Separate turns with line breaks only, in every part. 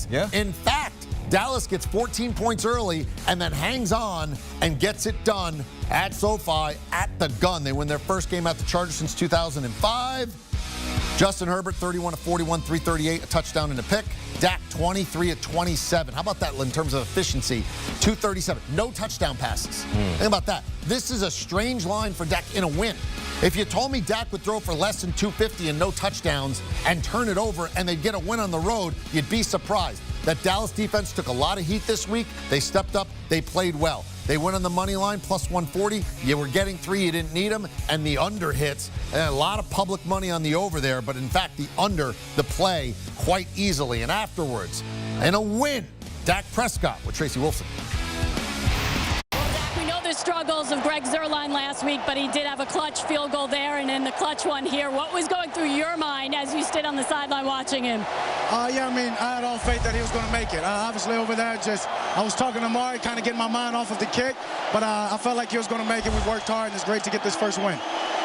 defense.
Yeah.
In fact, Dallas gets 14 points early and then hangs on and gets it done at SoFi at the gun. They win their first game at the Chargers since 2005. Justin Herbert, 31 of 41, 338, a touchdown and a pick. Dak, 23 of 27. How about that in terms of efficiency? 237. No touchdown passes. Think about that. This is a strange line for Dak in a win. If you told me Dak would throw for less than 250 and no touchdowns and turn it over and they'd get a win on the road, you'd be surprised. That Dallas defense took a lot of heat this week. They stepped up. They played well. They went on the money line, plus 140. You were getting 3. You didn't need them. And the under hits. And a lot of public money on the over there. But, in fact, the under, the play, quite easily. And afterwards, in a win, Dak Prescott with Tracy Wolfson.
We know the struggles of Greg Zuerlein last week, but he did have a clutch field goal there and then the clutch one here. What was going through your mind as you stood on the sideline watching him?
Yeah, I mean, I had all faith that he was going to make it. Obviously, over there, I was talking to Mari, kind of getting my mind off of the kick, but I felt like he was going to make it. We worked hard, and it's great to get this first win.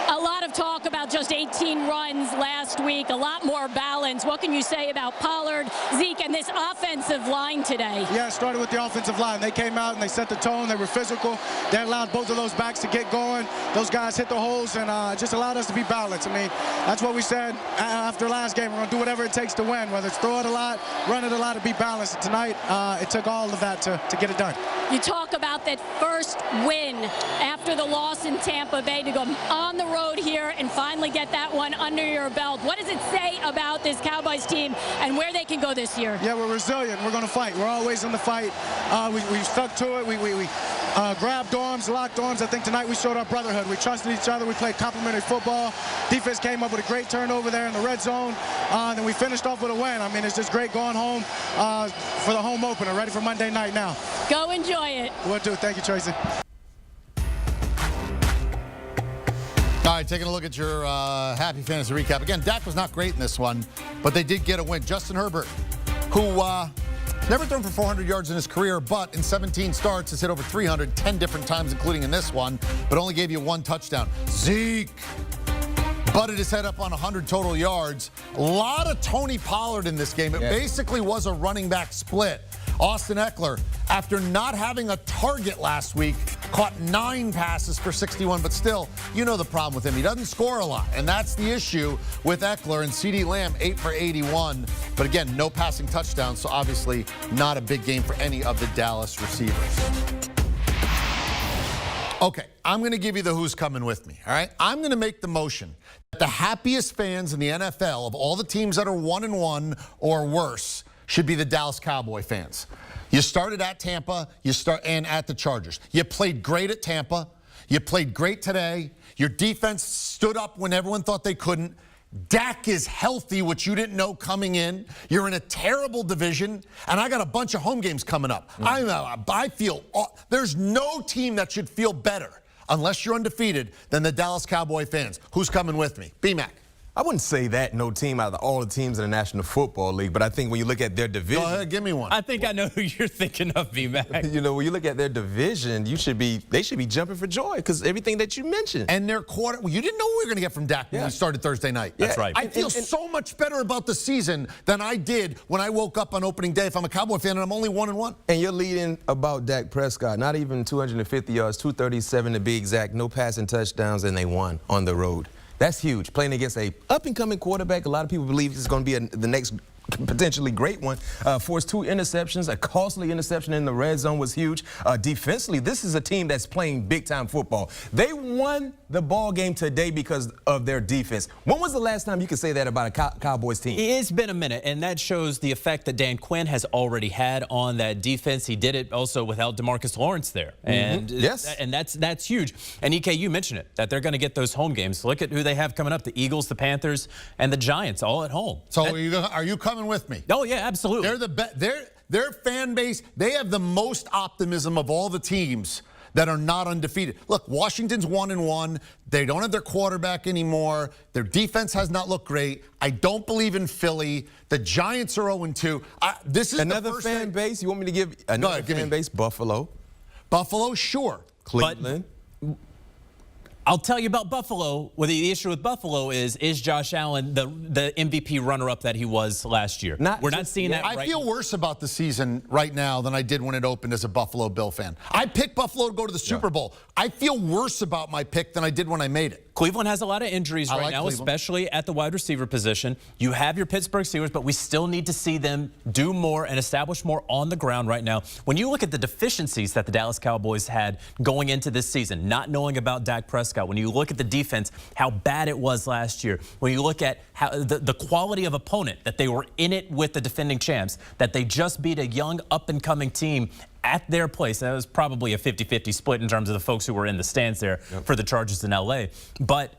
A lot of talk about just 18 runs last week, a lot more balance. What can you say about Pollard, Zeke, and this offensive line today?
Yeah, it started with the offensive line. They came out and they set the tone. They were physical. They allowed both of those backs to get going. Those guys hit the holes and just allowed us to be balanced. I mean, that's what we said after last game. We're going to do whatever it takes to win, whether it's throw it a lot, run it a lot, to be balanced. And tonight, it took all of that to get it done.
You talk about that first win after the loss in Tampa Bay to go on the road here and finally get that one under your belt. What does it say about this Cowboys team and where they can go this year?
Yeah, we're resilient. We're going to fight. We're always in the fight. We stuck to it. We grabbed arms, locked arms. I think tonight we showed our brotherhood. We trusted each other. We played complimentary football. Defense came up with a great turnover there in the red zone. And then we finished off with a win. I mean, it's just great going home for the home opener, ready for Monday night now.
Go enjoy it.
Will do. Thank you, Tracy.
All right, taking a look at your happy fantasy recap. Again, Dak was not great in this one, but they did get a win. Justin Herbert, who never thrown for 400 yards in his career, but in 17 starts has hit over 300 10 different times, including in this one, but only gave you 1 touchdown. Zeke butted his head up on 100 total yards. A lot of Tony Pollard in this game. It basically was a running back split. Austin Eckler, after not having a target last week, caught 9 passes for 61, but still, you know the problem with him. He doesn't score a lot, and that's the issue with Eckler. And CeeDee Lamb, 8 for 81. But again, no passing touchdowns, so obviously not a big game for any of the Dallas receivers. Okay, I'm going to give you the who's coming with me, all right? I'm going to make the motion that the happiest fans in the NFL of all the teams that are 1-1 or worse should be the Dallas Cowboy fans. You started at Tampa, and at the Chargers. You played great at Tampa. You played great today. Your defense stood up when everyone thought they couldn't. Dak is healthy, which you didn't know coming in. You're in a terrible division, and I got a bunch of home games coming up. I feel there's no team that should feel better, unless you're undefeated, than the Dallas Cowboy fans. Who's coming with me? B-Mac.
I wouldn't say that no team out of all the teams in the National Football League, but I think when you look at their division...
Go ahead, give me one.
I think I know who you're thinking of, B-Mac.
You know, when you look at their division, they should be jumping for joy because everything that you mentioned.
And their quarter... Well, you didn't know what we were going to get from Dak when we started Thursday night.
That's right.
I feel so much better about the season than I did when I woke up on opening day if I'm a Cowboy fan and I'm only 1-1.
And you're leading about Dak Prescott, not even 250 yards, 237 to be exact, no passing touchdowns, and they won on the road. That's huge. Playing against a up-and-coming quarterback, a lot of people believe he's going to be the next potentially great one. Forced 2 interceptions. A costly interception in the red zone was huge. Defensively, this is a team that's playing big-time football. They won the ball game today because of their defense. When was the last time you could say that about a Cowboys team?
It's been a minute, and that shows the effect that Dan Quinn has already had on that defense. He did it also without DeMarcus Lawrence there. And and that's huge. And EK, you mentioned it, that they're going to get those home games. Look at who they have coming up: the Eagles, the Panthers, and the Giants, all at home.
So are you coming with me?
Oh yeah, absolutely.
Their fan base, they have the most optimism of all the teams that are not undefeated. Look, Washington's 1-1. They don't have their quarterback anymore. Their defense has not looked great. I don't believe in Philly. The Giants are 0-2. This is
another fan base. You want me to give another fan base? Buffalo.
Buffalo, sure.
Cleveland.
I'll tell you about Buffalo. Well, the issue with Buffalo is Josh Allen the MVP runner-up that he was last year? We're not seeing that right.
I feel worse about the season right now than I did when it opened as a Buffalo Bill fan. I picked Buffalo to go to the Super Bowl. I feel worse about my pick than I did when I made it.
Cleveland has a lot of injuries right now, especially at the wide receiver position. You have your Pittsburgh Steelers, but we still need to see them do more and establish more on the ground right now. When you look at the deficiencies that the Dallas Cowboys had going into this season, not knowing about Dak Prescott, when you look at the defense, how bad it was last year, when you look at how the quality of opponent, that they were in it with the defending champs, that they just beat a young up-and-coming team at their place. That was probably a 50-50 split in terms of the folks who were in the stands there for the Chargers in L.A.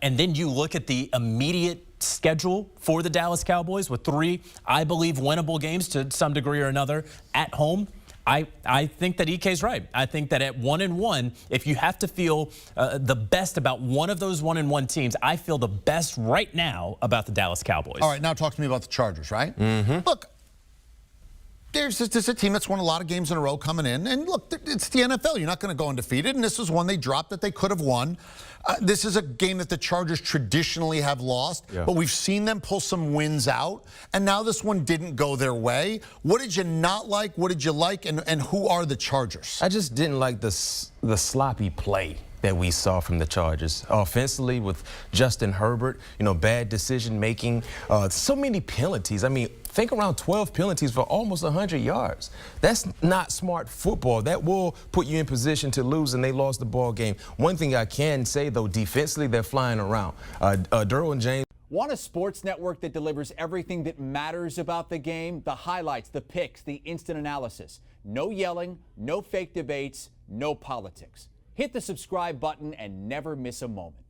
And then you look at the immediate schedule for the Dallas Cowboys with 3, I believe, winnable games to some degree or another at home. I think that EK's right. I think that at 1-1, if you have to feel the best about one of those 1-1 teams, I feel the best right now about the Dallas Cowboys.
All right, now talk to me about the Chargers, right? Look, there's a team that's won a lot of games in a row coming in. And look, it's the NFL. You're not going to go undefeated. And this was one they dropped that they could have won. This is a game that the Chargers traditionally have lost. But we've seen them pull some wins out. And now this one didn't go their way. What did you not like? What did you like? And who are the Chargers?
I just didn't like the sloppy play that we saw from the Chargers. Offensively with Justin Herbert, bad decision making, so many penalties. I mean, think around 12 penalties for almost 100 yards. That's not smart football. That will put you in position to lose, and they lost the ball game. One thing I can say, though, defensively, they're flying around. Derwin James.
Want a sports network that delivers everything that matters about the game? The highlights, the picks, the instant analysis. No yelling, no fake debates, no politics. Hit the subscribe button and never miss a moment.